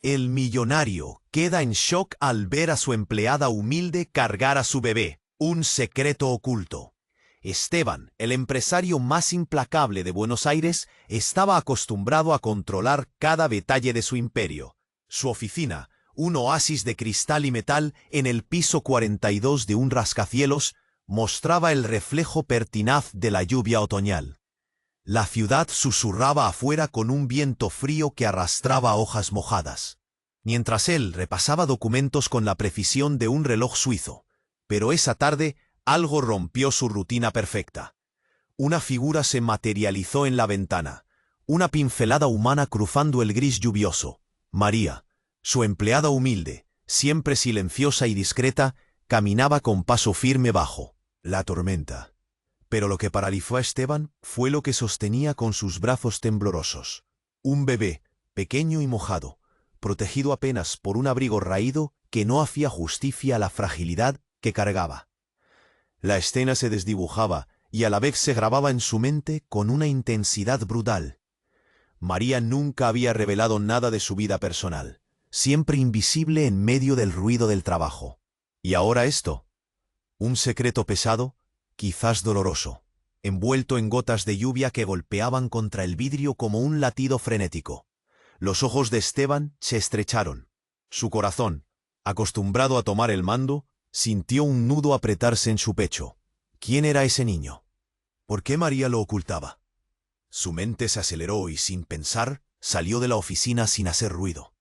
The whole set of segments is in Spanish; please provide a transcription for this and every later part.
El millonario queda en shock al ver a su empleada humilde cargar a su bebé, un secreto oculto. Esteban, el empresario más implacable de Buenos Aires, estaba acostumbrado a controlar cada detalle de su imperio. Su oficina, un oasis de cristal y metal en el piso 42 de un rascacielos, mostraba el reflejo pertinaz de la lluvia otoñal. La ciudad susurraba afuera con un viento frío que arrastraba hojas mojadas, mientras él repasaba documentos con la precisión de un reloj suizo. Pero esa tarde algo rompió su rutina perfecta. Una figura se materializó en la ventana, una pincelada humana cruzando el gris lluvioso. María, su empleada humilde, siempre silenciosa y discreta, caminaba con paso firme bajo la tormenta. Pero lo que paralizó a Esteban fue lo que sostenía con sus brazos temblorosos. Un bebé, pequeño y mojado, protegido apenas por un abrigo raído que no hacía justicia a la fragilidad que cargaba. La escena se desdibujaba y a la vez se grababa en su mente con una intensidad brutal. María nunca había revelado nada de su vida personal, siempre invisible en medio del ruido del trabajo. Y ahora esto, un secreto pesado, quizás doloroso, envuelto en gotas de lluvia que golpeaban contra el vidrio como un latido frenético. Los ojos de Esteban se estrecharon. Su corazón, acostumbrado a tomar el mando, sintió un nudo apretarse en su pecho. ¿Quién era ese niño? ¿Por qué María lo ocultaba? Su mente se aceleró y, sin pensar, salió de la oficina sin hacer ruido.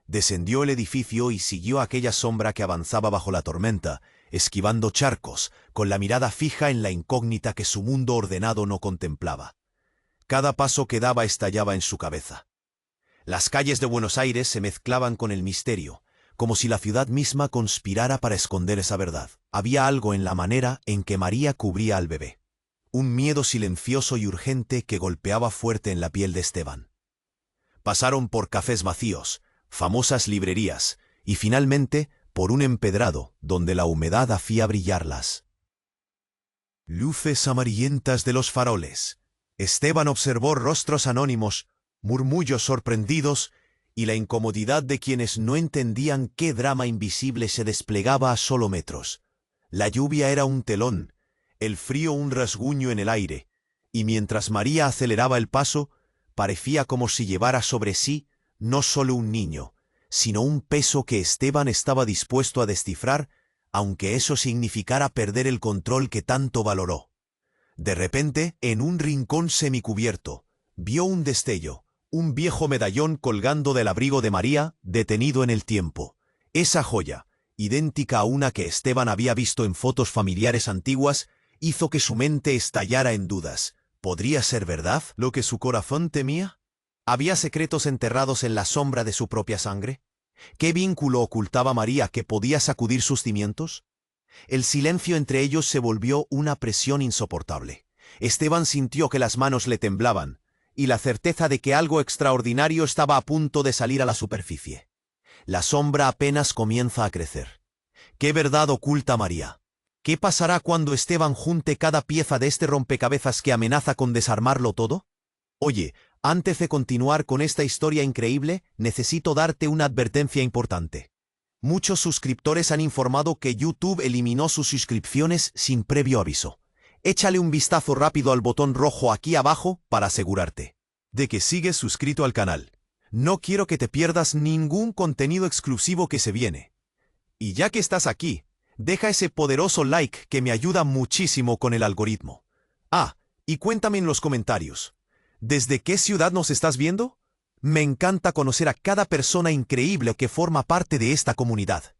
Descendió el edificio y siguió aquella sombra que avanzaba bajo la tormenta, esquivando charcos, con la mirada fija en la incógnita que su mundo ordenado no contemplaba. Cada paso que daba estallaba en su cabeza. Las calles de Buenos Aires se mezclaban con el misterio, como si la ciudad misma conspirara para esconder esa verdad. Había algo en la manera en que María cubría al bebé. Un miedo silencioso y urgente que golpeaba fuerte en la piel de Esteban. Pasaron por cafés vacíos, famosas librerías, y finalmente por un empedrado donde la humedad hacía brillar las luces amarillentas de los faroles. Esteban observó rostros anónimos, murmullos sorprendidos y la incomodidad de quienes no entendían qué drama invisible se desplegaba a solo metros. La lluvia era un telón, el frío un rasguño en el aire, y mientras María aceleraba el paso, parecía como si llevara sobre sí no solo un niño, sino un peso que Esteban estaba dispuesto a descifrar, aunque eso significara perder el control que tanto valoró. De repente, en un rincón semicubierto, vio un destello, un viejo medallón colgando del abrigo de María, detenido en el tiempo. Esa joya, idéntica a una que Esteban había visto en fotos familiares antiguas, hizo que su mente estallara en dudas. ¿Podría ser verdad lo que su corazón temía? ¿Había secretos enterrados en la sombra de su propia sangre? ¿Qué vínculo ocultaba María que podía sacudir sus cimientos? El silencio entre ellos se volvió una presión insoportable. Esteban sintió que las manos le temblaban, y la certeza de que algo extraordinario estaba a punto de salir a la superficie. La sombra apenas comienza a crecer. ¿Qué verdad oculta María? ¿Qué pasará cuando Esteban junte cada pieza de este rompecabezas que amenaza con desarmarlo todo? Oye, antes de continuar con esta historia increíble, necesito darte una advertencia importante. Muchos suscriptores han informado que YouTube eliminó sus suscripciones sin previo aviso. Échale un vistazo rápido al botón rojo aquí abajo para asegurarte de que sigues suscrito al canal. No quiero que te pierdas ningún contenido exclusivo que se viene. Y ya que estás aquí, deja ese poderoso like que me ayuda muchísimo con el algoritmo. Ah, y cuéntame en los comentarios, ¿desde qué ciudad nos estás viendo? Me encanta conocer a cada persona increíble que forma parte de esta comunidad.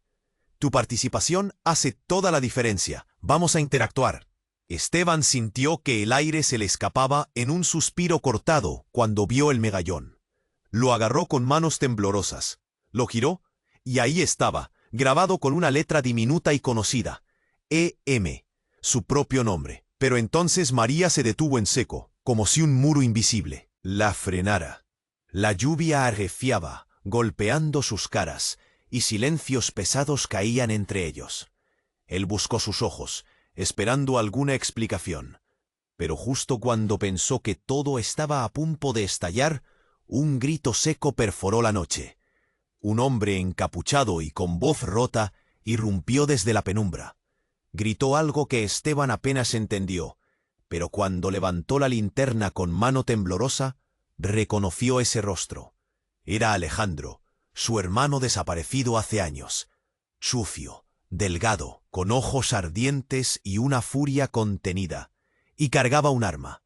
Tu participación hace toda la diferencia. Vamos a interactuar. Esteban sintió que el aire se le escapaba en un suspiro cortado cuando vio el medallón. Lo agarró con manos temblorosas, lo giró, y ahí estaba, grabado con una letra diminuta y conocida, E.M., su propio nombre. Pero entonces María se detuvo en seco, como si un muro invisible la frenara. La lluvia arreciaba, golpeando sus caras, y silencios pesados caían entre ellos. Él buscó sus ojos, esperando alguna explicación. Pero justo cuando pensó que todo estaba a punto de estallar, un grito seco perforó la noche. Un hombre encapuchado y con voz rota irrumpió desde la penumbra. Gritó algo que Esteban apenas entendió, pero cuando levantó la linterna con mano temblorosa, reconoció ese rostro. Era Alejandro, su hermano desaparecido hace años. Sucio, delgado, con ojos ardientes y una furia contenida, y cargaba un arma.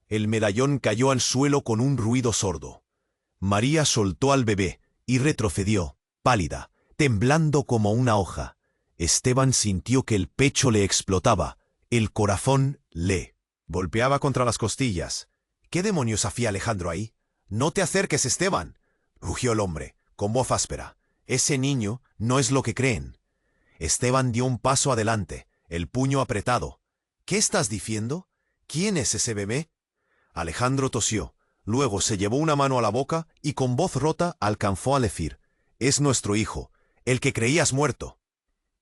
El medallón cayó al suelo con un ruido sordo. María soltó al bebé y retrocedió, pálida, temblando como una hoja. Esteban sintió que el pecho le explotaba, el corazón le golpeaba contra las costillas. ¿Qué demonios hacía Alejandro ahí? «No te acerques, Esteban», rugió el hombre, con voz áspera. «Ese niño no es lo que creen». Esteban dio un paso adelante, el puño apretado. «¿Qué estás diciendo? ¿Quién es ese bebé?» Alejandro tosió, luego se llevó una mano a la boca y con voz rota alcanzó a decir: «Es nuestro hijo, el que creías muerto».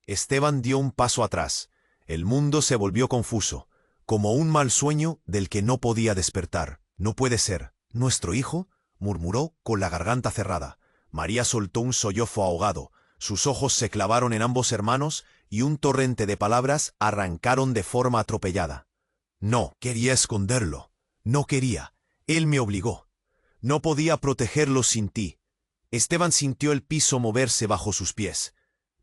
Esteban dio un paso atrás. El mundo se volvió confuso, como un mal sueño del que no podía despertar. «No puede ser. ¿Nuestro hijo?», murmuró con la garganta cerrada. María soltó un sollozo ahogado. Sus ojos se clavaron en ambos hermanos y un torrente de palabras arrancaron de forma atropellada. «No, quería esconderlo. No quería. Él me obligó. No podía protegerlo sin ti». Esteban sintió el piso moverse bajo sus pies.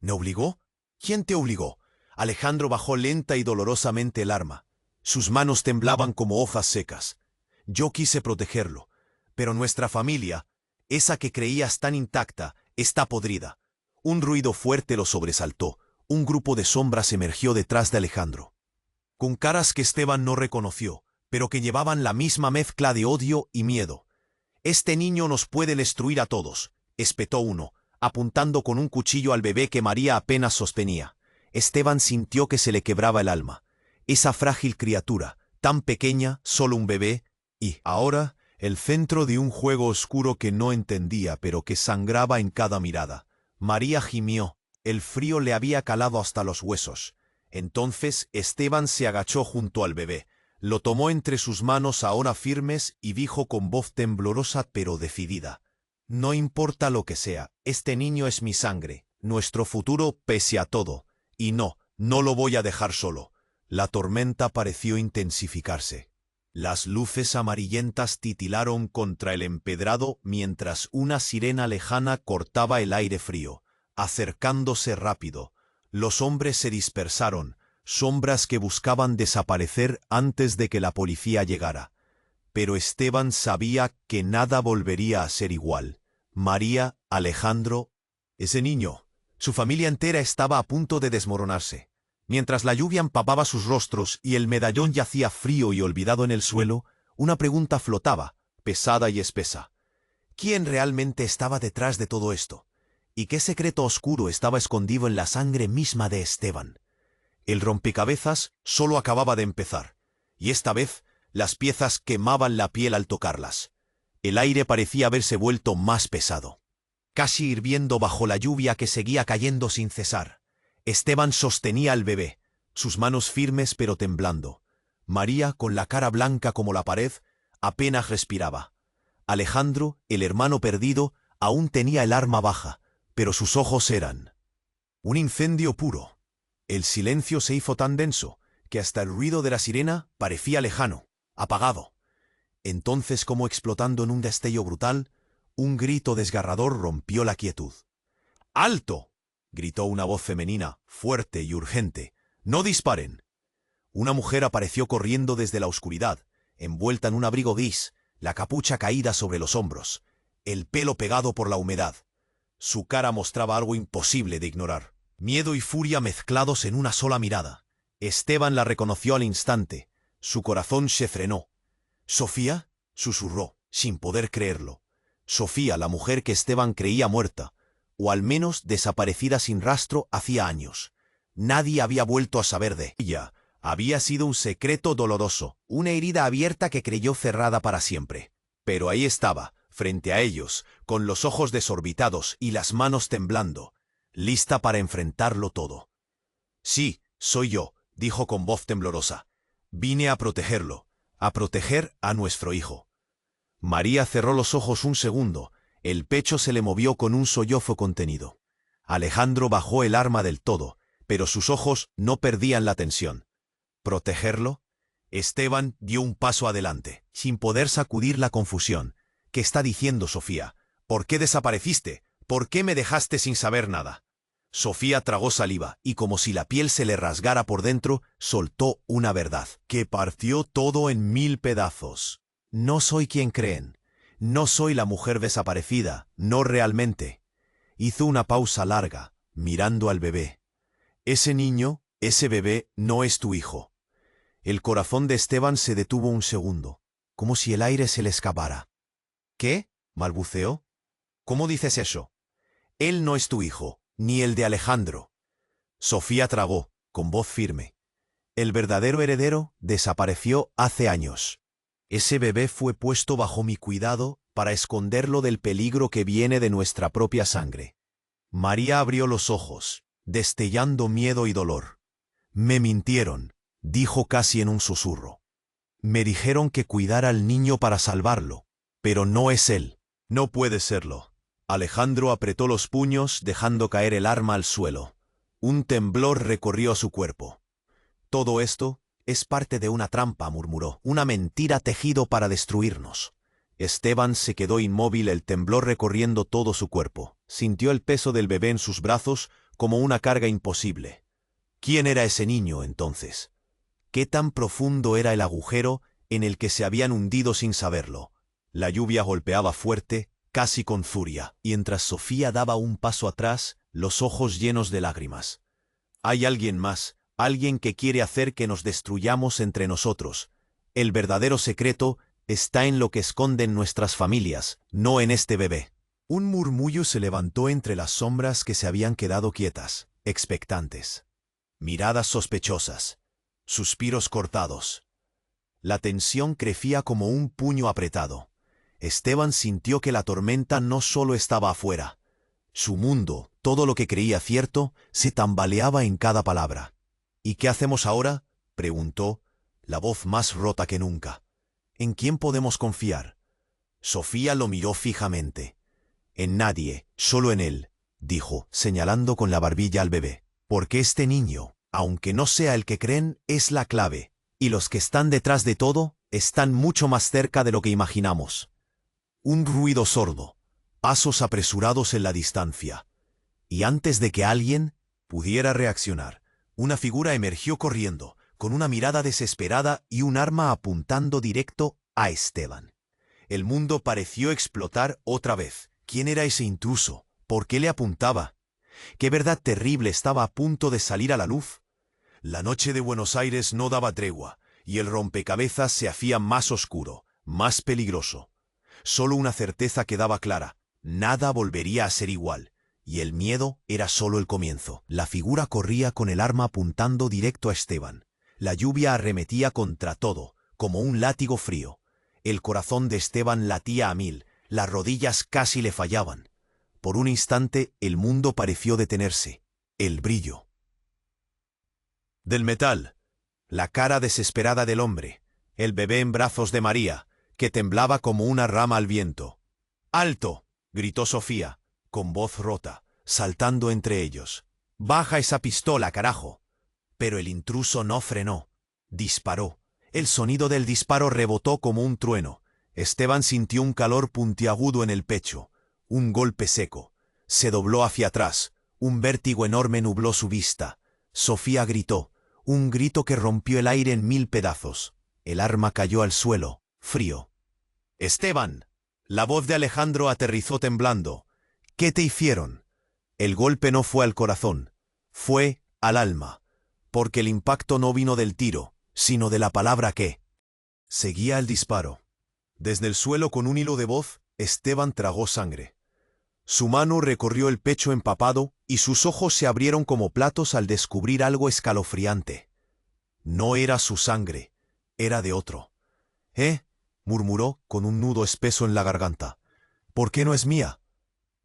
«¿Me obligó? ¿Quién te obligó?». Alejandro bajó lenta y dolorosamente el arma. Sus manos temblaban como hojas secas. «Yo quise protegerlo, pero nuestra familia, esa que creías tan intacta, está podrida». Un ruido fuerte lo sobresaltó. Un grupo de sombras emergió detrás de Alejandro, con caras que Esteban no reconoció, pero que llevaban la misma mezcla de odio y miedo. «Este niño nos puede destruir a todos», espetó uno, apuntando con un cuchillo al bebé que María apenas sostenía. Esteban sintió que se le quebraba el alma. Esa frágil criatura, tan pequeña, solo un bebé, y ahora el centro de un juego oscuro que no entendía, pero que sangraba en cada mirada. María gimió. El frío le había calado hasta los huesos. Entonces Esteban se agachó junto al bebé, lo tomó entre sus manos ahora firmes y dijo con voz temblorosa pero decidida: «No importa lo que sea, este niño es mi sangre, nuestro futuro pese a todo, y no lo voy a dejar solo». La tormenta pareció intensificarse. Las luces amarillentas titilaron contra el empedrado mientras una sirena lejana cortaba el aire frío, acercándose rápido. Los hombres se dispersaron, sombras que buscaban desaparecer antes de que la policía llegara. Pero Esteban sabía que nada volvería a ser igual. María, Alejandro, ese niño, su familia entera estaba a punto de desmoronarse. Mientras la lluvia empapaba sus rostros y el medallón yacía frío y olvidado en el suelo, una pregunta flotaba, pesada y espesa. ¿Quién realmente estaba detrás de todo esto? ¿Y qué secreto oscuro estaba escondido en la sangre misma de Esteban? El rompecabezas solo acababa de empezar, y esta vez las piezas quemaban la piel al tocarlas. El aire parecía haberse vuelto más pesado, casi hirviendo bajo la lluvia que seguía cayendo sin cesar. Esteban sostenía al bebé, sus manos firmes pero temblando. María, con la cara blanca como la pared, apenas respiraba. Alejandro, el hermano perdido, aún tenía el arma baja, pero sus ojos eran un incendio puro. El silencio se hizo tan denso que hasta el ruido de la sirena parecía lejano, apagado. Entonces, como explotando en un destello brutal, un grito desgarrador rompió la quietud. «¡Alto!», gritó una voz femenina, fuerte y urgente. «¡No disparen!». Una mujer apareció corriendo desde la oscuridad, envuelta en un abrigo gris, la capucha caída sobre los hombros, el pelo pegado por la humedad. Su cara mostraba algo imposible de ignorar, miedo y furia mezclados en una sola mirada. Esteban la reconoció al instante. Su corazón se frenó. «¿Sofía?», susurró, sin poder creerlo. Sofía, la mujer que Esteban creía muerta, o al menos desaparecida sin rastro hacía años. Nadie había vuelto a saber de ella. Había sido un secreto doloroso, una herida abierta que creyó cerrada para siempre. Pero ahí estaba, frente a ellos, con los ojos desorbitados y las manos temblando, lista para enfrentarlo todo. «Sí, soy yo», dijo con voz temblorosa. «Vine a protegerlo, a proteger a nuestro hijo». María cerró los ojos un segundo. El pecho se le movió con un sollozo contenido. Alejandro bajó el arma del todo, pero sus ojos no perdían la tensión. ¿Protegerlo? Esteban dio un paso adelante, sin poder sacudir la confusión. ¿Qué está diciendo Sofía? ¿Por qué desapareciste? ¿Por qué me dejaste sin saber nada? Sofía tragó saliva y, como si la piel se le rasgara por dentro, soltó una verdad, que partió todo en 1000 pedazos. No soy quien creen. No soy la mujer desaparecida, no realmente. Hizo una pausa larga, mirando al bebé. Ese niño, ese bebé, no es tu hijo. El corazón de Esteban se detuvo un segundo, como si el aire se le escapara. ¿Qué? ¿Balbuceó? ¿Cómo dices eso? Él no es tu hijo, ni el de Alejandro. Sofía tragó, con voz firme. El verdadero heredero desapareció hace años. Ese bebé fue puesto bajo mi cuidado para esconderlo del peligro que viene de nuestra propia sangre. María abrió los ojos, destellando miedo y dolor. Me mintieron, dijo casi en un susurro. Me dijeron que cuidara al niño para salvarlo, pero no es él. No puede serlo. Alejandro apretó los puños, dejando caer el arma al suelo. Un temblor recorrió su cuerpo. Todo esto es parte de una trampa, murmuró, una mentira tejido para destruirnos. Esteban se quedó inmóvil, el temblor recorriendo todo su cuerpo. Sintió el peso del bebé en sus brazos como una carga imposible. ¿Quién era ese niño, entonces? ¿Qué tan profundo era el agujero en el que se habían hundido sin saberlo? La lluvia golpeaba fuerte, casi con furia, mientras Sofía daba un paso atrás, los ojos llenos de lágrimas. Hay alguien más. Alguien que quiere hacer que nos destruyamos entre nosotros. El verdadero secreto está en lo que esconden nuestras familias, no en este bebé. Un murmullo se levantó entre las sombras que se habían quedado quietas, expectantes. Miradas sospechosas, suspiros cortados. La tensión crecía como un puño apretado. Esteban sintió que la tormenta no solo estaba afuera. Su mundo, todo lo que creía cierto, se tambaleaba en cada palabra. ¿Y qué hacemos ahora?, preguntó, la voz más rota que nunca. ¿En quién podemos confiar? Sofía lo miró fijamente. En nadie, solo en él, dijo, señalando con la barbilla al bebé. Porque este niño, aunque no sea el que creen, es la clave, y los que están detrás de todo están mucho más cerca de lo que imaginamos. Un ruido sordo, pasos apresurados en la distancia. Y antes de que alguien pudiera reaccionar, una figura emergió corriendo, con una mirada desesperada y un arma apuntando directo a Esteban. El mundo pareció explotar otra vez. ¿Quién era ese intruso? ¿Por qué le apuntaba? ¿Qué verdad terrible estaba a punto de salir a la luz? La noche de Buenos Aires no daba tregua, y el rompecabezas se hacía más oscuro, más peligroso. Solo una certeza quedaba clara: nada volvería a ser igual. Y el miedo era solo el comienzo. La figura corría con el arma apuntando directo a Esteban. La lluvia arremetía contra todo, como un látigo frío. El corazón de Esteban latía a 1000, las rodillas casi le fallaban. Por un instante el mundo pareció detenerse. El brillo del metal, la cara desesperada del hombre, el bebé en brazos de María, que temblaba como una rama al viento. ¡Alto!, gritó Sofía, con voz rota, saltando entre ellos. «Baja esa pistola, carajo». Pero el intruso no frenó. Disparó. El sonido del disparo rebotó como un trueno. Esteban sintió un calor puntiagudo en el pecho. Un golpe seco. Se dobló hacia atrás. Un vértigo enorme nubló su vista. Sofía gritó. Un grito que rompió el aire en 1000 pedazos. El arma cayó al suelo, frío. «¡Esteban!». La voz de Alejandro aterrizó temblando. «¿Qué te hicieron?». El golpe no fue al corazón, fue al alma, porque el impacto no vino del tiro, sino de la palabra «qué». Seguía el disparo. Desde el suelo, con un hilo de voz, Esteban tragó sangre. Su mano recorrió el pecho empapado y sus ojos se abrieron como platos al descubrir algo escalofriante. No era su sangre, era de otro. Murmuró con un nudo espeso en la garganta. «¿Por qué no es mía?».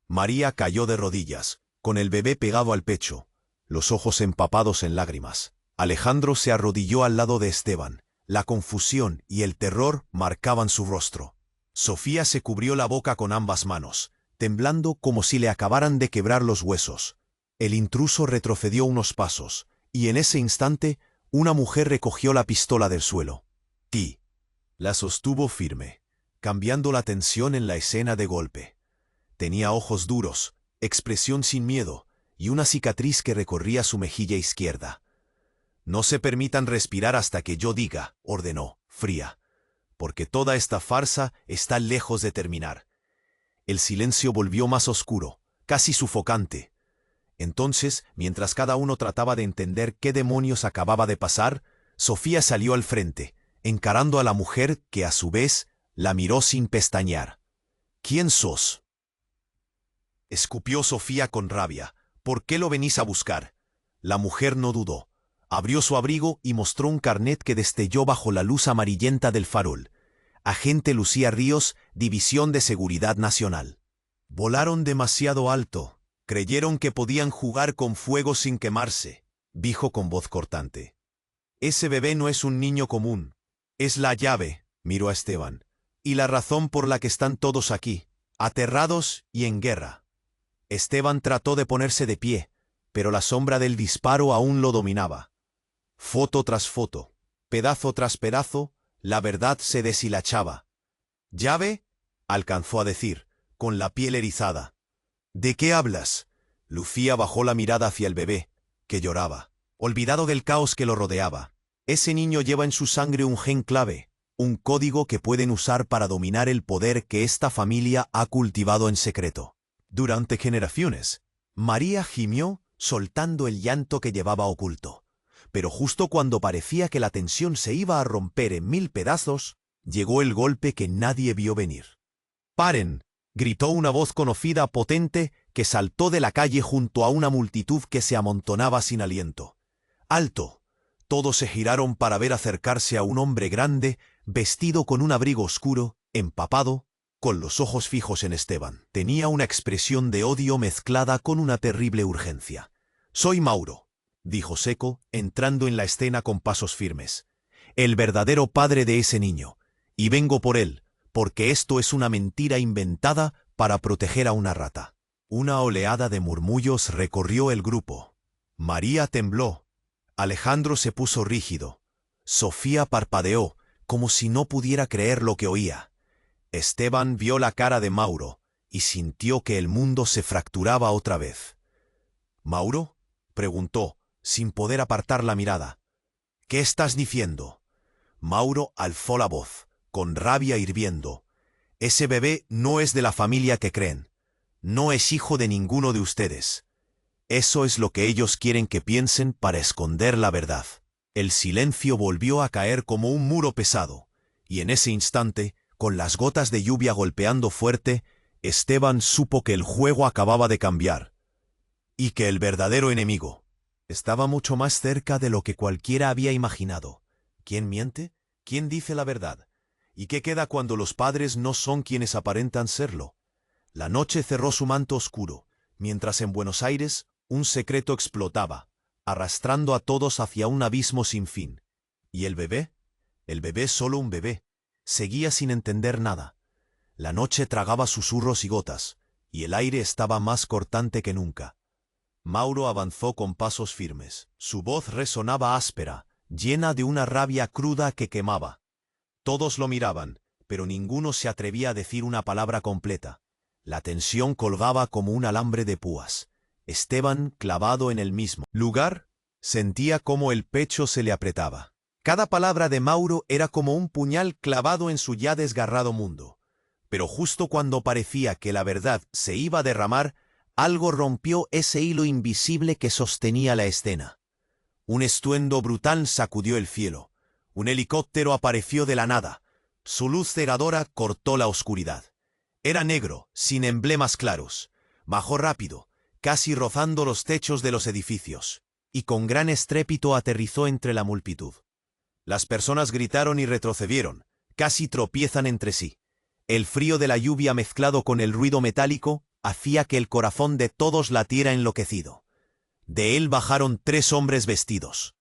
María cayó de rodillas, con el bebé pegado al pecho, los ojos empapados en lágrimas. Alejandro se arrodilló al lado de Esteban. La confusión y el terror marcaban su rostro. Sofía se cubrió la boca con ambas manos. temblando como si le acabaran de quebrar los huesos. El intruso retrocedió unos pasos, y en ese instante una mujer recogió la pistola del suelo. Ti. La sostuvo firme, cambiando la tensión en la escena de golpe. Tenía ojos duros, expresión sin miedo, y una cicatriz que recorría su mejilla izquierda. «No se permitan respirar hasta que yo diga», ordenó, fría, «porque toda esta farsa está lejos de terminar». El silencio volvió más oscuro, casi sufocante. Entonces, mientras cada uno trataba de entender qué demonios acababa de pasar, Sofía salió al frente, encarando a la mujer que, a su vez, la miró sin pestañear. «¿Quién sos?», escupió Sofía con rabia. «¿Por qué lo venís a buscar?». La mujer no dudó. Abrió su abrigo y mostró un carnet que destelló bajo la luz amarillenta del farol. Agente Lucía Ríos, División de Seguridad Nacional. «Volaron demasiado alto. Creyeron que podían jugar con fuego sin quemarse», dijo con voz cortante. «Ese bebé no es un niño común. Es la llave», miró a Esteban, «y la razón por la que están todos aquí, aterrados y en guerra». Esteban trató de ponerse de pie, pero la sombra del disparo aún lo dominaba. Foto tras foto, pedazo tras pedazo, la verdad se deshilachaba. «¿Llave?», alcanzó a decir, con la piel erizada. «¿De qué hablas?». Lucía bajó la mirada hacia el bebé, que lloraba, olvidado del caos que lo rodeaba. «Ese niño lleva en su sangre un gen clave, un código que pueden usar para dominar el poder que esta familia ha cultivado en secreto. Durante generaciones». María gimió, soltando el llanto que llevaba oculto. Pero justo cuando parecía que la tensión se iba a romper en 1000 pedazos, llegó el golpe que nadie vio venir. «¡Paren!», gritó una voz conocida, potente, que saltó de la calle junto a una multitud que se amontonaba sin aliento. «¡Alto!». Todos se giraron para ver acercarse a un hombre grande, vestido con un abrigo oscuro, empapado, con los ojos fijos en Esteban. Tenía una expresión de odio mezclada con una terrible urgencia. «Soy Mauro», dijo seco, entrando en la escena con pasos firmes. «El verdadero padre de ese niño. Y vengo por él, porque esto es una mentira inventada para proteger a una rata». Una oleada de murmullos recorrió el grupo. María tembló. Alejandro se puso rígido. Sofía parpadeó, como si no pudiera creer lo que oía. Esteban vio la cara de Mauro y sintió que el mundo se fracturaba otra vez. «¿Mauro?», preguntó, sin poder apartar la mirada. «¿Qué estás diciendo?». Mauro alzó la voz, con rabia hirviendo. «Ese bebé no es de la familia que creen. No es hijo de ninguno de ustedes. Eso es lo que ellos quieren que piensen para esconder la verdad». El silencio volvió a caer como un muro pesado, y en ese instante, con las gotas de lluvia golpeando fuerte, Esteban supo que el juego acababa de cambiar, y que el verdadero enemigo estaba mucho más cerca de lo que cualquiera había imaginado. ¿Quién miente? ¿Quién dice la verdad? ¿Y qué queda cuando los padres no son quienes aparentan serlo? La noche cerró su manto oscuro, mientras en Buenos Aires un secreto explotaba, arrastrando a todos hacia un abismo sin fin. ¿Y el bebé? El bebé, solo un bebé, seguía sin entender nada. La noche tragaba susurros y gotas, y el aire estaba más cortante que nunca. Mauro avanzó con pasos firmes. Su voz resonaba áspera, llena de una rabia cruda que quemaba. Todos lo miraban, pero ninguno se atrevía a decir una palabra completa. La tensión colgaba como un alambre de púas. Esteban, clavado en el mismo lugar, sentía cómo el pecho se le apretaba. Cada palabra de Mauro era como un puñal clavado en su ya desgarrado mundo. Pero justo cuando parecía que la verdad se iba a derramar, algo rompió ese hilo invisible que sostenía la escena. Un estruendo brutal sacudió el cielo. Un helicóptero apareció de la nada. Su luz cegadora cortó la oscuridad. Era negro, sin emblemas claros. Bajó rápido, casi rozando los techos de los edificios, y con gran estrépito aterrizó entre la multitud. Las personas gritaron y retrocedieron, casi tropiezan entre sí. El frío de la lluvia mezclado con el ruido metálico hacía que el corazón de todos latiera enloquecido. De él bajaron 3 hombres vestidos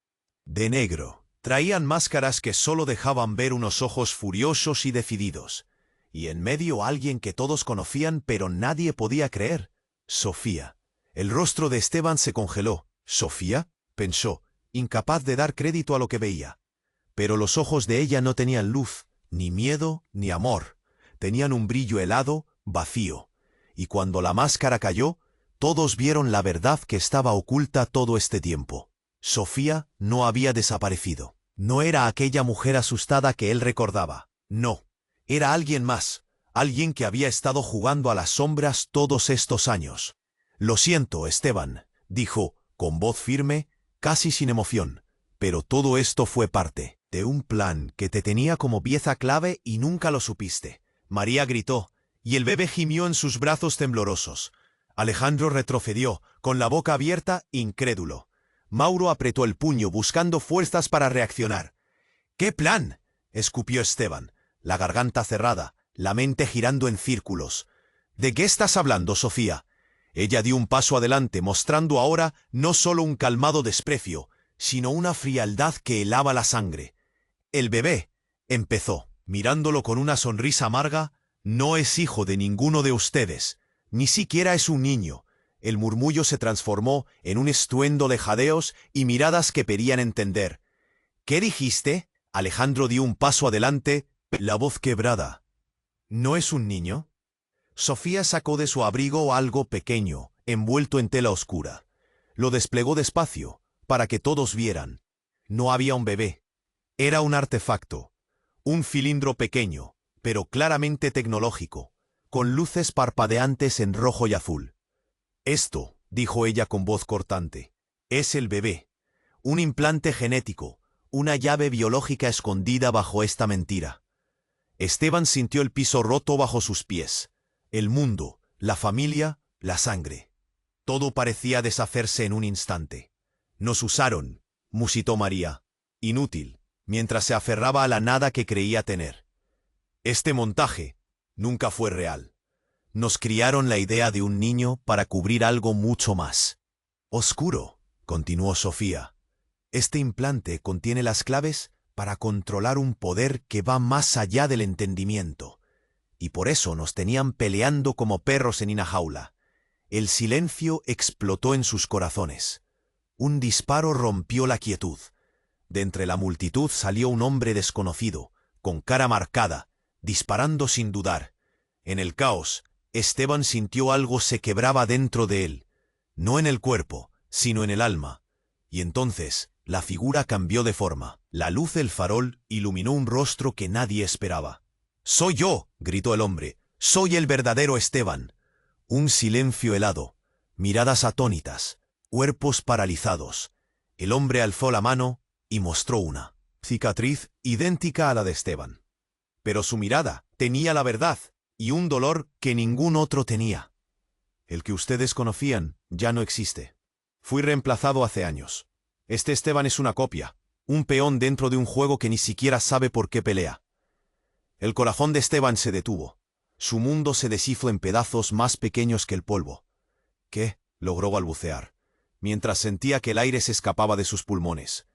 de negro. Traían máscaras que solo dejaban ver unos ojos furiosos y decididos, Y en medio alguien que todos conocían pero nadie podía creer. Sofía. El rostro de Esteban se congeló. ¿Sofía? Pensó, incapaz de dar crédito a lo que veía. Pero los ojos de ella no tenían luz, ni miedo, ni amor. Tenían un brillo helado, vacío. Y cuando la máscara cayó, todos vieron la verdad que estaba oculta todo este tiempo. Sofía no había desaparecido. No era aquella mujer asustada que él recordaba. No. Era alguien más. Alguien que había estado jugando a las sombras todos estos años. «Lo siento, Esteban», dijo, con voz firme, casi sin emoción. «Pero todo esto fue parte de un plan que te tenía como pieza clave y nunca lo supiste». María gritó, y el bebé gimió en sus brazos temblorosos. Alejandro retrocedió, con la boca abierta, incrédulo. Mauro apretó el puño buscando fuerzas para reaccionar. «¿Qué plan?», escupió Esteban, la garganta cerrada, la mente girando en círculos. «¿De qué estás hablando, Sofía?». Ella dio un paso adelante, mostrando ahora no solo un calmado desprecio, sino una frialdad que helaba la sangre. «El bebé», empezó, mirándolo con una sonrisa amarga, «no es hijo de ninguno de ustedes. Ni siquiera es un niño». El murmullo se transformó en un estruendo de jadeos y miradas que pedían entender. «¿Qué dijiste?». Alejandro dio un paso adelante, la voz quebrada. «¿No es un niño?». Sofía sacó de su abrigo algo pequeño, envuelto en tela oscura. Lo desplegó despacio, para que todos vieran. No había un bebé. Era un artefacto. Un cilindro pequeño, pero claramente tecnológico, con luces parpadeantes en rojo y azul. «Esto», dijo ella con voz cortante, «es el bebé. Un implante genético, una llave biológica escondida bajo esta mentira». Esteban sintió el piso roto bajo sus pies. El mundo, la familia, la sangre. Todo parecía deshacerse en un instante. «Nos usaron», musitó María, inútil, mientras se aferraba a la nada que creía tener. «Este montaje nunca fue real. Nos criaron la idea de un niño para cubrir algo mucho más oscuro», continuó Sofía. «Este implante contiene las claves para controlar un poder que va más allá del entendimiento. Y por eso nos tenían peleando como perros en una jaula». El silencio explotó en sus corazones. Un disparo rompió la quietud. De entre la multitud salió un hombre desconocido, con cara marcada, disparando sin dudar. En el caos, Esteban sintió algo se quebraba dentro de él, no en el cuerpo, sino en el alma. Y entonces, la figura cambió de forma. La luz del farol iluminó un rostro que nadie esperaba. «¡Soy yo!», gritó el hombre. «¡Soy el verdadero Esteban!». Un silencio helado, miradas atónitas, cuerpos paralizados. El hombre alzó la mano y mostró una cicatriz idéntica a la de Esteban. Pero su mirada tenía la verdad y un dolor que ningún otro tenía. «El que ustedes conocían ya no existe. Fui reemplazado hace años. Este Esteban es una copia, un peón dentro de un juego que ni siquiera sabe por qué pelea». El corazón de Esteban se detuvo. Su mundo se deshizo en pedazos más pequeños que el polvo. «¿Qué?», logró balbucear, mientras sentía que el aire se escapaba de sus pulmones.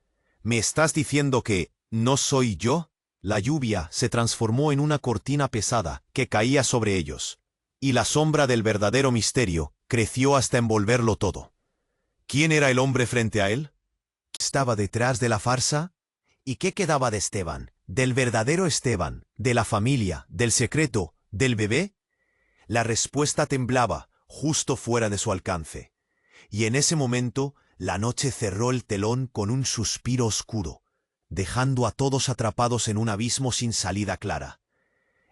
«¿Me estás diciendo que no soy yo?». La lluvia se transformó en una cortina pesada que caía sobre ellos, y la sombra del verdadero misterio creció hasta envolverlo todo. ¿Quién era el hombre frente a él? ¿Estaba detrás de la farsa? ¿Y qué quedaba de Esteban, del verdadero Esteban, de la familia, del secreto, del bebé? La respuesta temblaba, justo fuera de su alcance. Y en ese momento, la noche cerró el telón con un suspiro oscuro, dejando a todos atrapados en un abismo sin salida clara.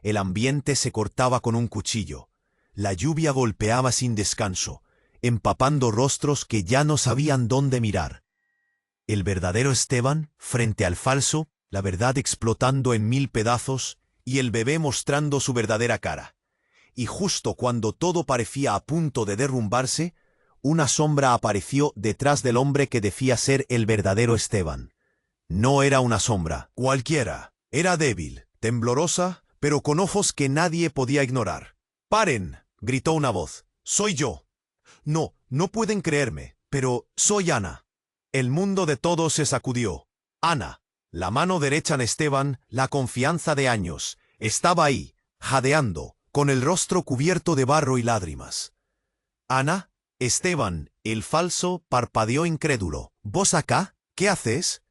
El ambiente se cortaba con un cuchillo. La lluvia golpeaba sin descanso, empapando rostros que ya no sabían dónde mirar. El verdadero Esteban, frente al falso, la verdad explotando en mil pedazos, y el bebé mostrando su verdadera cara. Y justo cuando todo parecía a punto de derrumbarse, una sombra apareció detrás del hombre que decía ser el verdadero Esteban. No era una sombra cualquiera, era débil, temblorosa, pero con ojos que nadie podía ignorar. «¡Paren!», gritó una voz. «¡Soy yo!». «No, no pueden creerme, pero soy Ana». El mundo de todos se sacudió. Ana, la mano derecha en Esteban, la confianza de años, estaba ahí, jadeando, con el rostro cubierto de barro y lágrimas. Ana, Esteban, el falso, parpadeó incrédulo. ¿Vos acá? ¿Qué haces?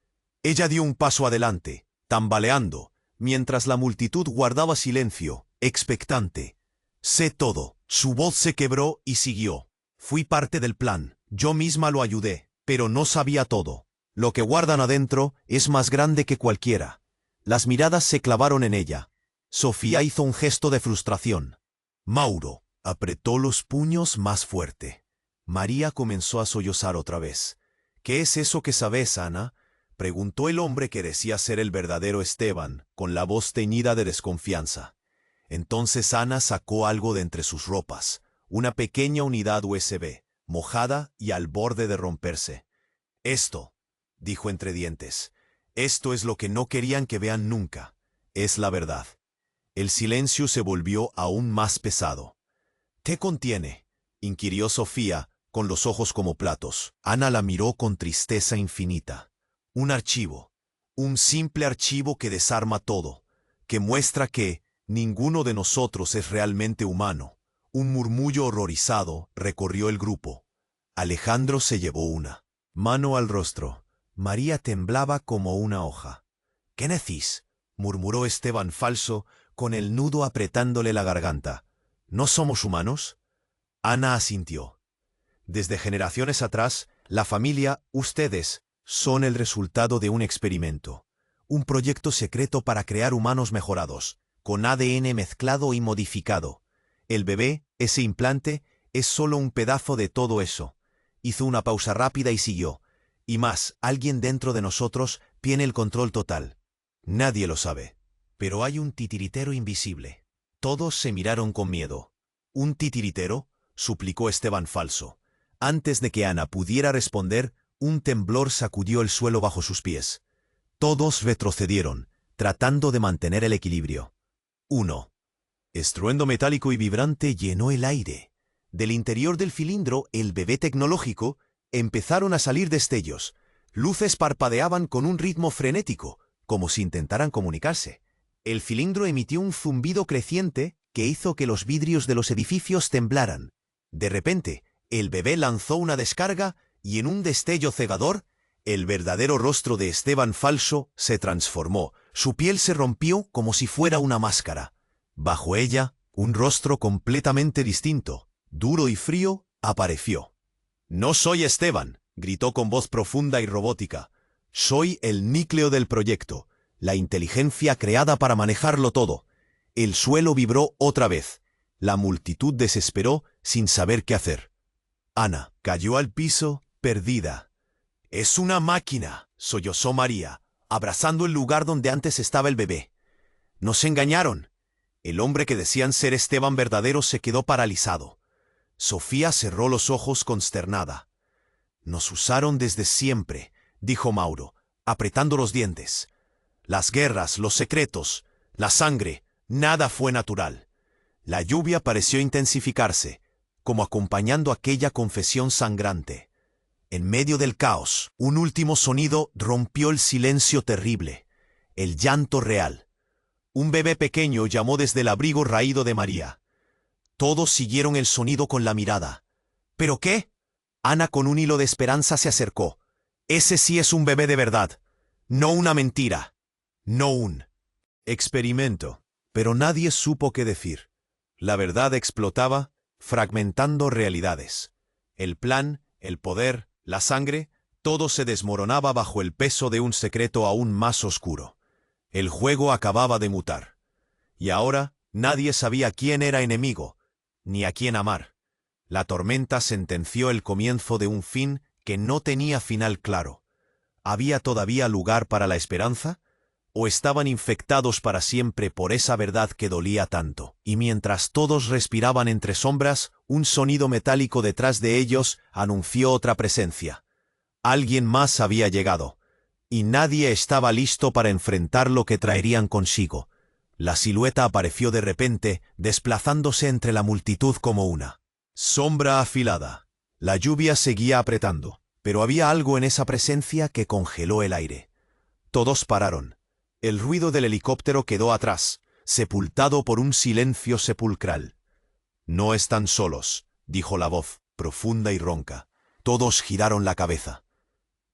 Ella dio un paso adelante, tambaleando, mientras la multitud guardaba silencio, expectante. Sé todo. Su voz se quebró y siguió. Fui parte del plan. Yo misma lo ayudé, pero no sabía todo. Lo que guardan adentro es más grande que cualquiera. Las miradas se clavaron en ella. Sofía hizo un gesto de frustración. Mauro apretó los puños más fuerte. María comenzó a sollozar otra vez. ¿Qué es eso que sabes, Ana? Preguntó el hombre que decía ser el verdadero Esteban, con la voz teñida de desconfianza. Entonces Ana sacó algo de entre sus ropas, una pequeña unidad USB, mojada y al borde de romperse. Esto, dijo entre dientes, esto es lo que no querían que vean nunca. Es la verdad. El silencio se volvió aún más pesado. ¿Qué contiene?, inquirió Sofía, con los ojos como platos. Ana la miró con tristeza infinita. Un archivo. Un simple archivo que desarma todo, que muestra que ninguno de nosotros es realmente humano. Un murmullo horrorizado recorrió el grupo. Alejandro se llevó una mano al rostro. María temblaba como una hoja. «¿Qué decís?», murmuró Esteban falso, con el nudo apretándole la garganta. «¿No somos humanos?». Ana asintió. Desde generaciones atrás, la familia, ustedes, son el resultado de un experimento. Un proyecto secreto para crear humanos mejorados, con ADN mezclado y modificado. El bebé, ese implante, es solo un pedazo de todo eso. Hizo una pausa rápida y siguió. Y más, alguien dentro de nosotros tiene el control total. Nadie lo sabe. Pero hay un titiritero invisible. Todos se miraron con miedo. ¿Un titiritero?, suplicó Esteban falso. Antes de que Ana pudiera responder, un temblor sacudió el suelo bajo sus pies. Todos retrocedieron, tratando de mantener el equilibrio. 1. Estruendo metálico y vibrante llenó el aire. Del interior del cilindro, el bebé tecnológico, empezaron a salir destellos. Luces parpadeaban con un ritmo frenético, como si intentaran comunicarse. El cilindro emitió un zumbido creciente que hizo que los vidrios de los edificios temblaran. De repente, el bebé lanzó una descarga y en un destello cegador, el verdadero rostro de Esteban falso se transformó. Su piel se rompió como si fuera una máscara. Bajo ella, un rostro completamente distinto, duro y frío, apareció. «No soy Esteban», gritó con voz profunda y robótica. «Soy el núcleo del proyecto, la inteligencia creada para manejarlo todo». El suelo vibró otra vez. La multitud desesperó sin saber qué hacer. Ana cayó al piso, perdida. «Es una máquina», sollozó María, abrazando el lugar donde antes estaba el bebé. «Nos engañaron». El hombre que decían ser Esteban verdadero se quedó paralizado. Sofía cerró los ojos consternada. «Nos usaron desde siempre», dijo Mauro, apretando los dientes. «Las guerras, los secretos, la sangre, nada fue natural». La lluvia pareció intensificarse, como acompañando aquella confesión sangrante. En medio del caos, un último sonido rompió el silencio terrible, el llanto real. Un bebé pequeño llamó desde el abrigo raído de María. Todos siguieron el sonido con la mirada. ¿Pero qué? Ana con un hilo de esperanza se acercó. Ese sí es un bebé de verdad, no una mentira, no un experimento. Pero nadie supo qué decir. La verdad explotaba, fragmentando realidades. El plan, el poder, la sangre, todo se desmoronaba bajo el peso de un secreto aún más oscuro. El juego acababa de mutar. Y ahora nadie sabía quién era enemigo, ni a quién amar. La tormenta sentenció el comienzo de un fin que no tenía final claro. ¿Había todavía lugar para la esperanza? ¿O estaban infectados para siempre por esa verdad que dolía tanto? Y mientras todos respiraban entre sombras, un sonido metálico detrás de ellos anunció otra presencia. Alguien más había llegado, y nadie estaba listo para enfrentar lo que traerían consigo. La silueta apareció de repente, desplazándose entre la multitud como una sombra afilada. La lluvia seguía apretando, pero había algo en esa presencia que congeló el aire. Todos pararon. El ruido del helicóptero quedó atrás. sepultado por un silencio sepulcral. «No están solos», dijo la voz, profunda y ronca. Todos giraron la cabeza.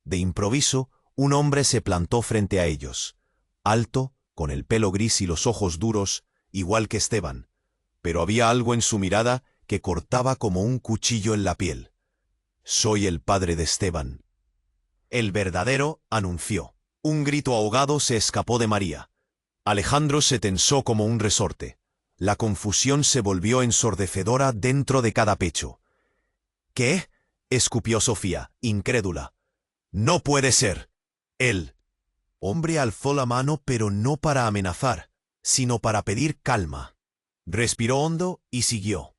De improviso, un hombre se plantó frente a ellos, alto, con el pelo gris y los ojos duros, igual que Esteban, pero había algo en su mirada que cortaba como un cuchillo en la piel. «Soy el padre de Esteban». «El verdadero», anunció. Un grito ahogado se escapó de María. Alejandro se tensó como un resorte. La confusión se volvió ensordecedora dentro de cada pecho. «¿Qué?», escupió Sofía, incrédula. «No puede ser. Él». Hombre alzó la mano, pero no para amenazar, sino para pedir calma. Respiró hondo y siguió.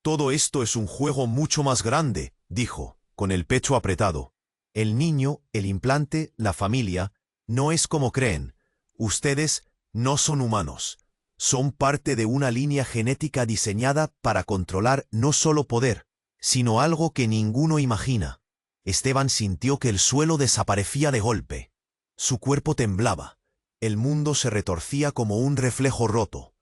«Todo esto es un juego mucho más grande», dijo, con el pecho apretado. «El niño, el implante, la familia, no es como creen. Ustedes no son humanos. Son parte de una línea genética diseñada para controlar no solo poder, sino algo que ninguno imagina». Esteban sintió que el suelo desaparecía de golpe. Su cuerpo temblaba. El mundo se retorcía como un reflejo roto.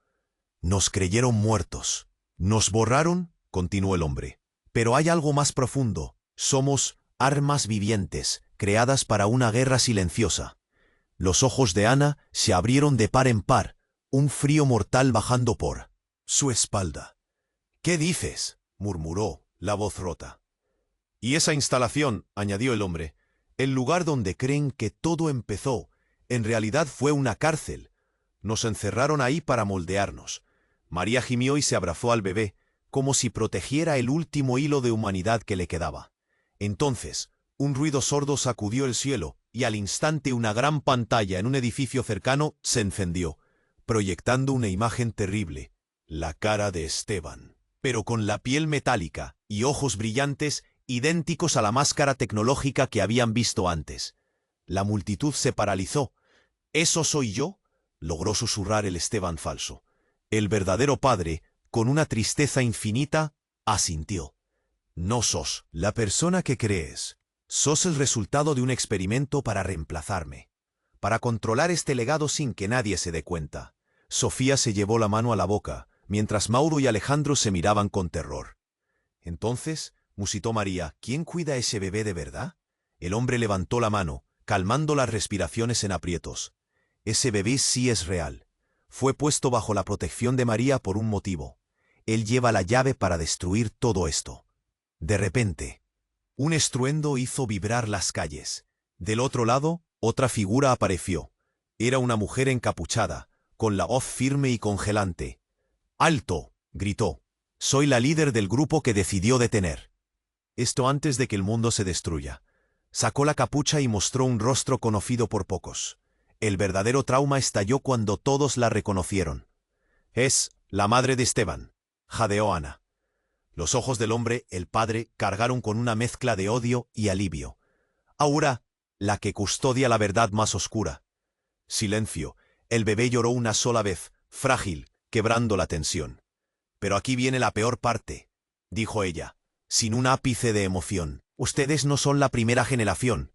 «Nos creyeron muertos. Nos borraron», continuó el hombre. «Pero hay algo más profundo. Somos armas vivientes, creadas para una guerra silenciosa». Los ojos de Ana se abrieron de par en par, un frío mortal bajando por su espalda. «¿Qué dices?», murmuró, la voz rota. «Y esa instalación», añadió el hombre, «el lugar donde creen que todo empezó, en realidad fue una cárcel. Nos encerraron ahí para moldearnos». María gimió y se abrazó al bebé, como si protegiera el último hilo de humanidad que le quedaba. Entonces, un ruido sordo sacudió el cielo, y al instante una gran pantalla en un edificio cercano se encendió, proyectando una imagen terrible, la cara de Esteban, pero con la piel metálica y ojos brillantes idénticos a la máscara tecnológica que habían visto antes. La multitud se paralizó. «¿Eso soy yo?», logró susurrar el Esteban falso. El verdadero padre, con una tristeza infinita, asintió. «No sos la persona que crees. Sos el resultado de un experimento para reemplazarme, para controlar este legado sin que nadie se dé cuenta». Sofía se llevó la mano a la boca, mientras Mauro y Alejandro se miraban con terror. «Entonces», musitó María, «¿quién cuida a ese bebé de verdad?». El hombre levantó la mano, calmando las respiraciones en aprietos. «Ese bebé sí es real. Fue puesto bajo la protección de María por un motivo. Él lleva la llave para destruir todo esto». De repente, un estruendo hizo vibrar las calles. Del otro lado, otra figura apareció. Era una mujer encapuchada, con la voz firme y congelante. «¡Alto!», gritó. «Soy la líder del grupo que decidió detener esto antes de que el mundo se destruya». Sacó la capucha y mostró un rostro conocido por pocos. El verdadero trauma estalló cuando todos la reconocieron. «Es la madre de Esteban», jadeó Ana. Los ojos del hombre, el padre, cargaron con una mezcla de odio y alivio. «Aura, la que custodia la verdad más oscura». Silencio. El bebé lloró una sola vez, frágil, quebrando la tensión. «Pero aquí viene la peor parte», dijo ella, sin un ápice de emoción. «Ustedes no son la primera generación.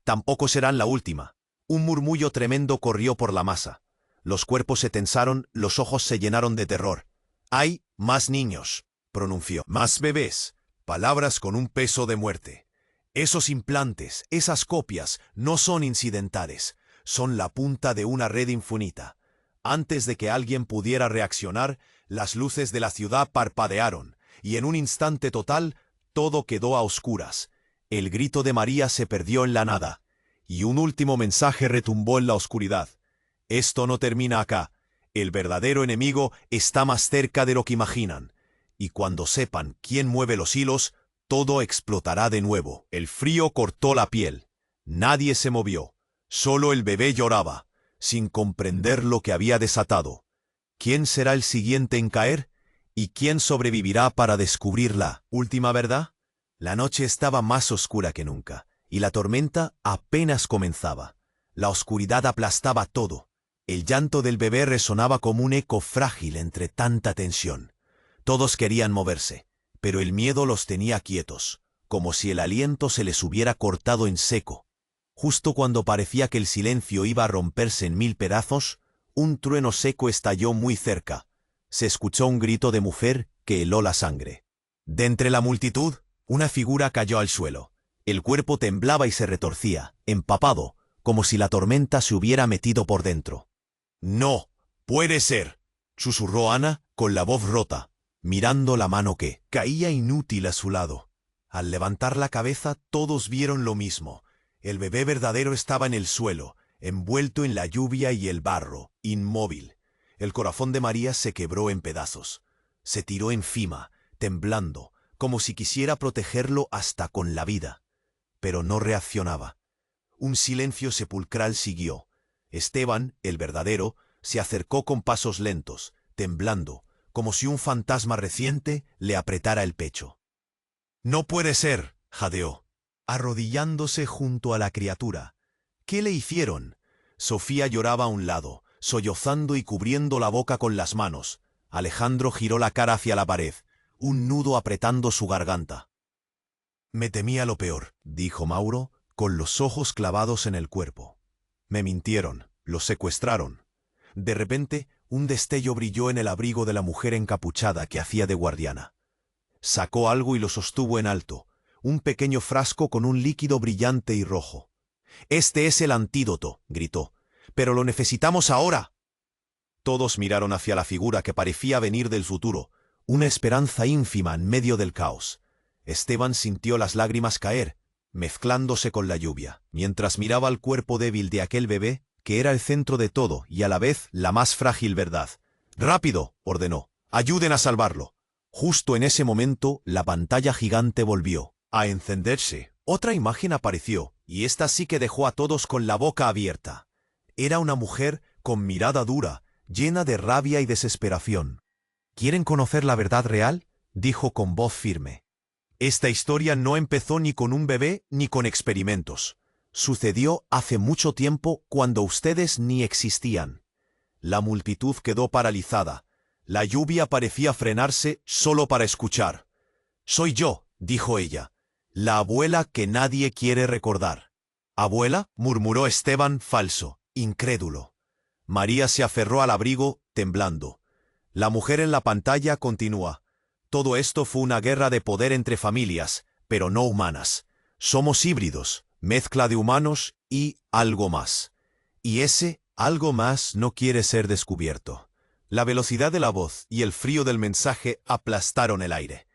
Tampoco serán la última». Un murmullo tremendo corrió por la masa. Los cuerpos se tensaron, los ojos se llenaron de terror. «Hay más niños», pronunció. «Más bebés». Palabras con un peso de muerte. «Esos implantes, esas copias, no son incidentales. Son la punta de una red infinita». Antes de que alguien pudiera reaccionar, las luces de la ciudad parpadearon, y en un instante total, todo quedó a oscuras. El grito de María se perdió en la nada, y un último mensaje retumbó en la oscuridad. «Esto no termina acá. El verdadero enemigo está más cerca de lo que imaginan. Y cuando sepan quién mueve los hilos, todo explotará de nuevo». El frío cortó la piel. Nadie se movió. Solo el bebé lloraba, sin comprender lo que había desatado. ¿Quién será el siguiente en caer? ¿Y quién sobrevivirá para descubrir la última verdad? La noche estaba más oscura que nunca, y la tormenta apenas comenzaba. La oscuridad aplastaba todo. El llanto del bebé resonaba como un eco frágil entre tanta tensión. Todos querían moverse, pero el miedo los tenía quietos, como si el aliento se les hubiera cortado en seco. Justo cuando parecía que el silencio iba a romperse en mil pedazos, un trueno seco estalló muy cerca. Se escuchó un grito de mujer que heló la sangre. De entre la multitud, una figura cayó al suelo. El cuerpo temblaba y se retorcía, empapado, como si la tormenta se hubiera metido por dentro. «No, puede ser», susurró Ana, con la voz rota, mirando la mano que caía inútil a su lado. Al levantar la cabeza todos vieron lo mismo. El bebé verdadero estaba en el suelo, envuelto en la lluvia y el barro, inmóvil. El corazón de María se quebró en pedazos. Se tiró encima, temblando, como si quisiera protegerlo hasta con la vida. Pero no reaccionaba. Un silencio sepulcral siguió. Esteban, el verdadero, se acercó con pasos lentos, temblando, como si un fantasma reciente le apretara el pecho. «No puede ser», jadeó, arrodillándose junto a la criatura. «¿Qué le hicieron?» Sofía lloraba a un lado, sollozando y cubriendo la boca con las manos. Alejandro giró la cara hacia la pared, un nudo apretando su garganta. «Me temía lo peor», dijo Mauro, con los ojos clavados en el cuerpo. «Me mintieron, lo secuestraron». De repente, un destello brilló en el abrigo de la mujer encapuchada que hacía de guardiana. Sacó algo y lo sostuvo en alto, un pequeño frasco con un líquido brillante y rojo. «Este es el antídoto», gritó. «Pero lo necesitamos ahora». Todos miraron hacia la figura que parecía venir del futuro, una esperanza ínfima en medio del caos. Esteban sintió las lágrimas caer, mezclándose con la lluvia, mientras miraba al cuerpo débil de aquel bebé, que era el centro de todo y a la vez la más frágil verdad. «¡Rápido!», ordenó. «Ayuden a salvarlo». Justo en ese momento, la pantalla gigante volvió a encenderse. Otra imagen apareció, y esta sí que dejó a todos con la boca abierta. Era una mujer con mirada dura, llena de rabia y desesperación. «¿Quieren conocer la verdad real?», dijo con voz firme. «Esta historia no empezó ni con un bebé ni con experimentos. Sucedió hace mucho tiempo cuando ustedes ni existían». La multitud quedó paralizada. La lluvia parecía frenarse solo para escuchar. «Soy yo», dijo ella, «la abuela que nadie quiere recordar». «¿Abuela?», murmuró Esteban, falso, incrédulo. María se aferró al abrigo, temblando. La mujer en la pantalla continúa. «Todo esto fue una guerra de poder entre familias, pero no humanas. Somos híbridos, mezcla de humanos y algo más. Y ese algo más no quiere ser descubierto». La velocidad de la voz y el frío del mensaje aplastaron el aire.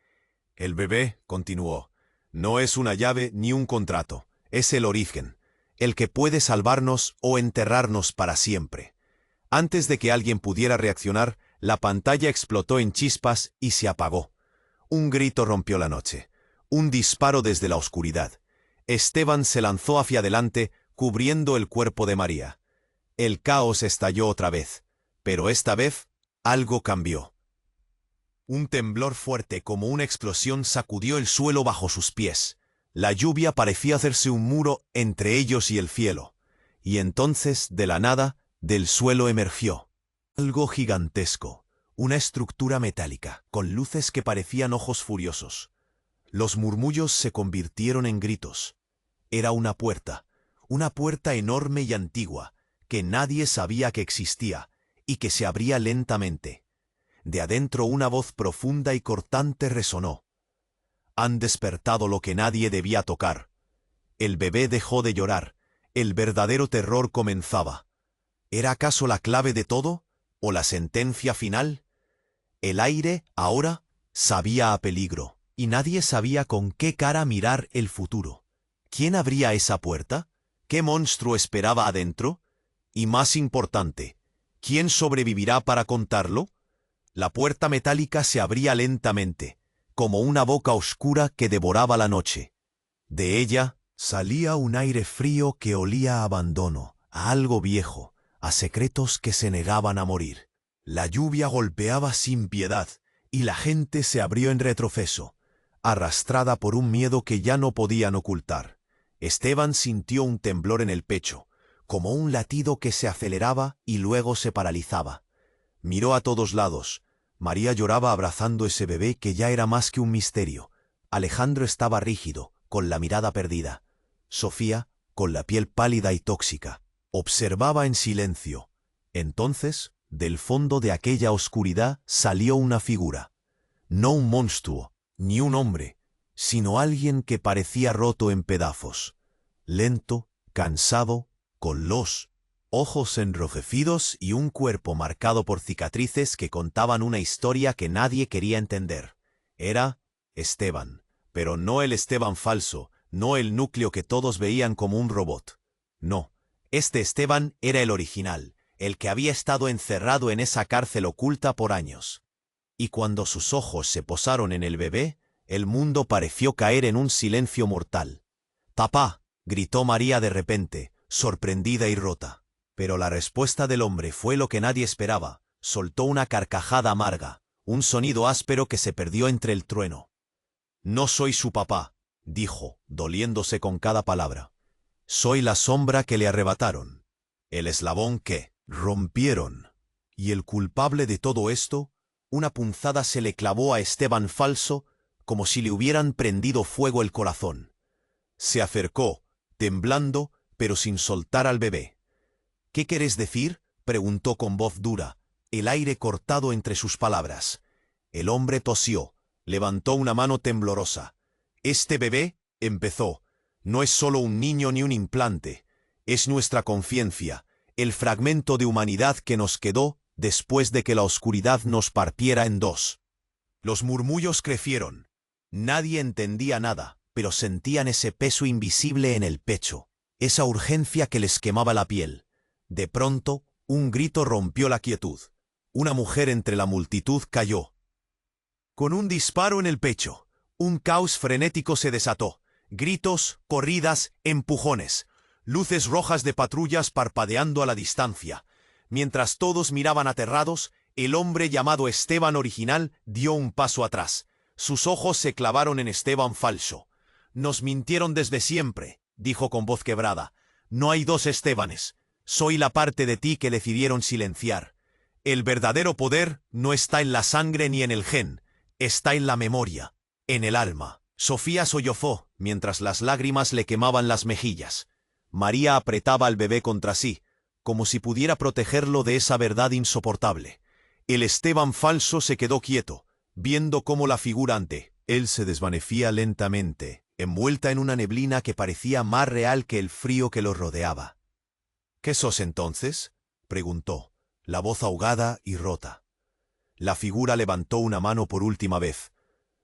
«El bebé», continuó, «no es una llave ni un contrato, es el origen, el que puede salvarnos o enterrarnos para siempre». Antes de que alguien pudiera reaccionar, la pantalla explotó en chispas y se apagó. Un grito rompió la noche, un disparo desde la oscuridad. Esteban se lanzó hacia adelante, cubriendo el cuerpo de María. El caos estalló otra vez, pero esta vez algo cambió. Un temblor fuerte como una explosión sacudió el suelo bajo sus pies. La lluvia parecía hacerse un muro entre ellos y el cielo. Y entonces, de la nada, del suelo emergió algo gigantesco, una estructura metálica, con luces que parecían ojos furiosos. Los murmullos se convirtieron en gritos. Era una puerta enorme y antigua, que nadie sabía que existía, y que se abría lentamente. De adentro una voz profunda y cortante resonó. «Han despertado lo que nadie debía tocar». El bebé dejó de llorar. El verdadero terror comenzaba. ¿Era acaso la clave de todo? ¿O la sentencia final? El aire, ahora, sabía a peligro, y nadie sabía con qué cara mirar el futuro. ¿Quién abría esa puerta? ¿Qué monstruo esperaba adentro? Y más importante, ¿quién sobrevivirá para contarlo? La puerta metálica se abría lentamente, como una boca oscura que devoraba la noche. De ella salía un aire frío que olía a abandono, a algo viejo, a secretos que se negaban a morir. La lluvia golpeaba sin piedad, y la gente se abrió en retroceso, arrastrada por un miedo que ya no podían ocultar. Esteban sintió un temblor en el pecho, como un latido que se aceleraba y luego se paralizaba. Miró a todos lados. María lloraba abrazando ese bebé que ya era más que un misterio. Alejandro estaba rígido, con la mirada perdida. Sofía, con la piel pálida y tóxica, observaba en silencio. Entonces, del fondo de aquella oscuridad salió una figura. No un monstruo, ni un hombre, sino alguien que parecía roto en pedazos. Lento, cansado, con los ojos enrojecidos y un cuerpo marcado por cicatrices que contaban una historia que nadie quería entender. Era Esteban, pero no el Esteban falso, no el núcleo que todos veían como un robot. No, este Esteban era el original, el que había estado encerrado en esa cárcel oculta por años. Y cuando sus ojos se posaron en el bebé, el mundo pareció caer en un silencio mortal. «¡Papá!», gritó María de repente, sorprendida y rota. Pero la respuesta del hombre fue lo que nadie esperaba. Soltó una carcajada amarga, un sonido áspero que se perdió entre el trueno. «No soy su papá», dijo, doliéndose con cada palabra. «Soy la sombra que le arrebataron, el eslabón que rompieron. Y el culpable de todo esto, una punzada se le clavó a Esteban falso como si le hubieran prendido fuego el corazón. Se acercó, temblando, pero sin soltar al bebé. «¿Qué querés decir?», preguntó con voz dura, el aire cortado entre sus palabras. El hombre tosió, levantó una mano temblorosa. «Este bebé», empezó, «no es solo un niño ni un implante, es nuestra conciencia, el fragmento de humanidad que nos quedó después de que la oscuridad nos partiera en dos». Los murmullos crecieron. Nadie entendía nada, pero sentían ese peso invisible en el pecho, esa urgencia que les quemaba la piel. De pronto, un grito rompió la quietud. Una mujer entre la multitud cayó. Con un disparo en el pecho, un caos frenético se desató. Gritos, corridas, empujones, luces rojas de patrullas parpadeando a la distancia. Mientras todos miraban aterrados, el hombre llamado Esteban original dio un paso atrás. Sus ojos se clavaron en Esteban falso. «Nos mintieron desde siempre», dijo con voz quebrada. «No hay dos Estebanes. Soy la parte de ti que decidieron silenciar. El verdadero poder no está en la sangre ni en el gen, está en la memoria, en el alma». Sofía sollozó, mientras las lágrimas le quemaban las mejillas. María apretaba al bebé contra sí, como si pudiera protegerlo de esa verdad insoportable. El Esteban falso se quedó quieto, viendo cómo la figura ante él se desvanecía lentamente, envuelta en una neblina que parecía más real que el frío que lo rodeaba. «¿Qué sos entonces?», preguntó, la voz ahogada y rota. La figura levantó una mano por última vez.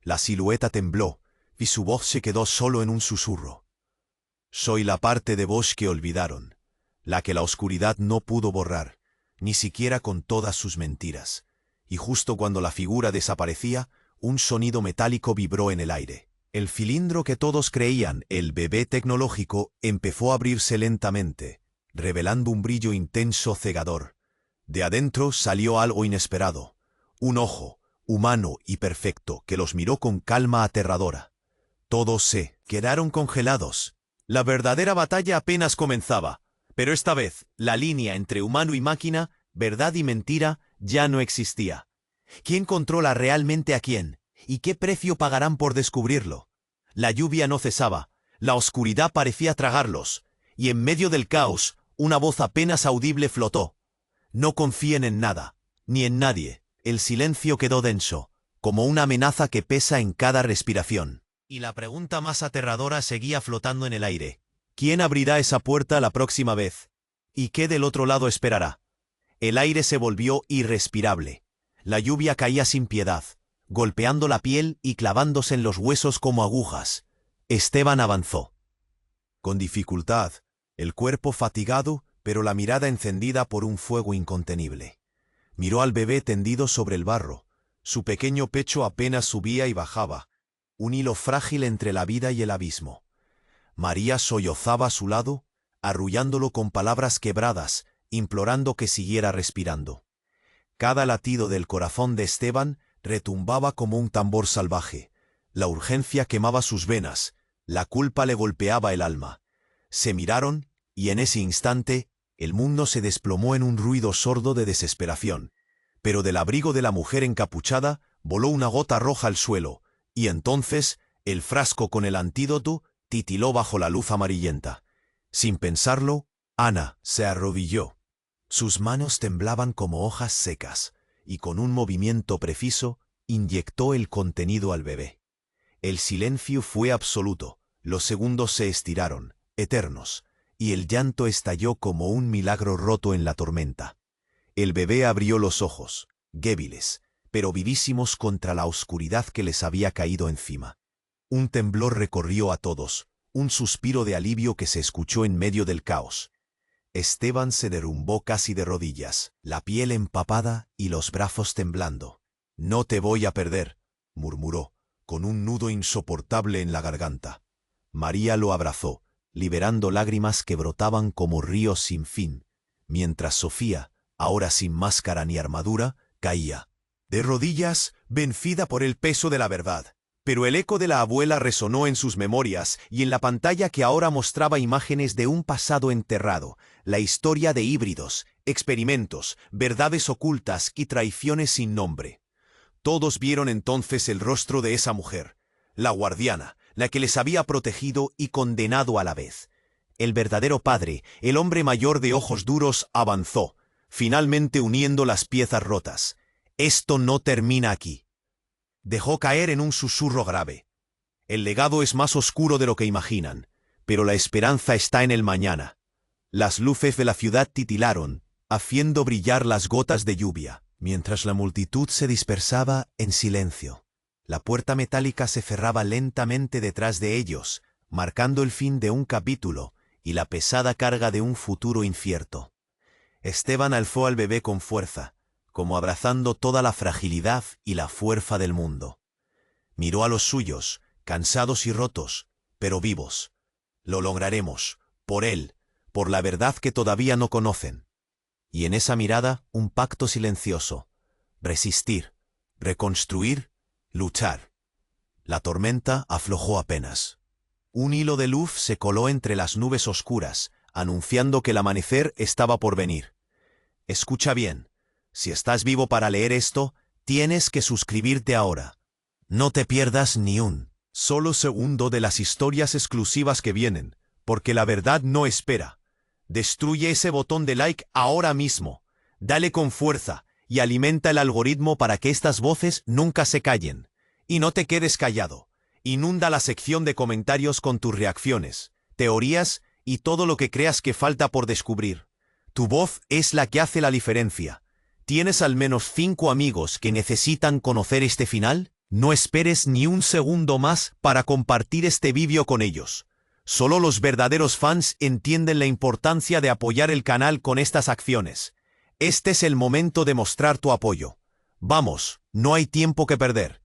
La silueta tembló, y su voz se quedó solo en un susurro. «Soy la parte de vos que olvidaron, la que la oscuridad no pudo borrar, ni siquiera con todas sus mentiras». Y justo cuando la figura desaparecía, un sonido metálico vibró en el aire. El cilindro que todos creían el bebé tecnológico empezó a abrirse lentamente, revelando un brillo intenso cegador. De adentro salió algo inesperado, un ojo, humano y perfecto, que los miró con calma aterradora. Todos se quedaron congelados. La verdadera batalla apenas comenzaba, pero esta vez la línea entre humano y máquina, verdad y mentira, ya no existía. ¿Quién controla realmente a quién? ¿Y qué precio pagarán por descubrirlo? La lluvia no cesaba, la oscuridad parecía tragarlos, y en medio del caos, una voz apenas audible flotó. «No confíen en nada, ni en nadie». El silencio quedó denso, como una amenaza que pesa en cada respiración. Y la pregunta más aterradora seguía flotando en el aire. ¿Quién abrirá esa puerta la próxima vez? ¿Y qué del otro lado esperará? El aire se volvió irrespirable. La lluvia caía sin piedad, golpeando la piel y clavándose en los huesos como agujas. Esteban avanzó. Con dificultad, el cuerpo fatigado, pero la mirada encendida por un fuego incontenible. Miró al bebé tendido sobre el barro. Su pequeño pecho apenas subía y bajaba, un hilo frágil entre la vida y el abismo. María sollozaba a su lado, arrullándolo con palabras quebradas, implorando que siguiera respirando. Cada latido del corazón de Esteban retumbaba como un tambor salvaje. La urgencia quemaba sus venas, la culpa le golpeaba el alma. Se miraron, y en ese instante, el mundo se desplomó en un ruido sordo de desesperación. Pero del abrigo de la mujer encapuchada voló una gota roja al suelo, y entonces el frasco con el antídoto titiló bajo la luz amarillenta. Sin pensarlo, Ana se arrodilló. Sus manos temblaban como hojas secas, y con un movimiento preciso inyectó el contenido al bebé. El silencio fue absoluto, los segundos se estiraron, eternos, y el llanto estalló como un milagro roto en la tormenta. El bebé abrió los ojos, débiles, pero vivísimos contra la oscuridad que les había caído encima. Un temblor recorrió a todos, un suspiro de alivio que se escuchó en medio del caos. Esteban se derrumbó casi de rodillas, la piel empapada y los brazos temblando. «No te voy a perder», murmuró, con un nudo insoportable en la garganta. María lo abrazó, liberando lágrimas que brotaban como ríos sin fin, mientras Sofía, ahora sin máscara ni armadura, caía, de rodillas, vencida por el peso de la verdad. Pero el eco de la abuela resonó en sus memorias y en la pantalla que ahora mostraba imágenes de un pasado enterrado, la historia de híbridos, experimentos, verdades ocultas y traiciones sin nombre. Todos vieron entonces el rostro de esa mujer, la guardiana, la que les había protegido y condenado a la vez. El verdadero padre, el hombre mayor de ojos duros, avanzó, finalmente uniendo las piezas rotas. «Esto no termina aquí», dejó caer en un susurro grave. «El legado es más oscuro de lo que imaginan, pero la esperanza está en el mañana». Las luces de la ciudad titilaron, haciendo brillar las gotas de lluvia, mientras la multitud se dispersaba en silencio. La puerta metálica se cerraba lentamente detrás de ellos, marcando el fin de un capítulo y la pesada carga de un futuro incierto. Esteban alzó al bebé con fuerza, como abrazando toda la fragilidad y la fuerza del mundo. Miró a los suyos, cansados y rotos, pero vivos. «Lo lograremos, por él, por la verdad que todavía no conocen». Y en esa mirada un pacto silencioso. Resistir, reconstruir, luchar. La tormenta aflojó apenas. Un hilo de luz se coló entre las nubes oscuras, anunciando que el amanecer estaba por venir. Escucha bien. Si estás vivo para leer esto, tienes que suscribirte ahora. No te pierdas ni un solo segundo de las historias exclusivas que vienen, porque la verdad no espera. Destruye ese botón de like ahora mismo. Dale con fuerza y alimenta el algoritmo para que estas voces nunca se callen. Y no te quedes callado. Inunda la sección de comentarios con tus reacciones, teorías y todo lo que creas que falta por descubrir. Tu voz es la que hace la diferencia. ¿Tienes al menos 5 amigos que necesitan conocer este final? No esperes ni un segundo más para compartir este vídeo con ellos. Solo los verdaderos fans entienden la importancia de apoyar el canal con estas acciones. Este es el momento de mostrar tu apoyo. Vamos, no hay tiempo que perder.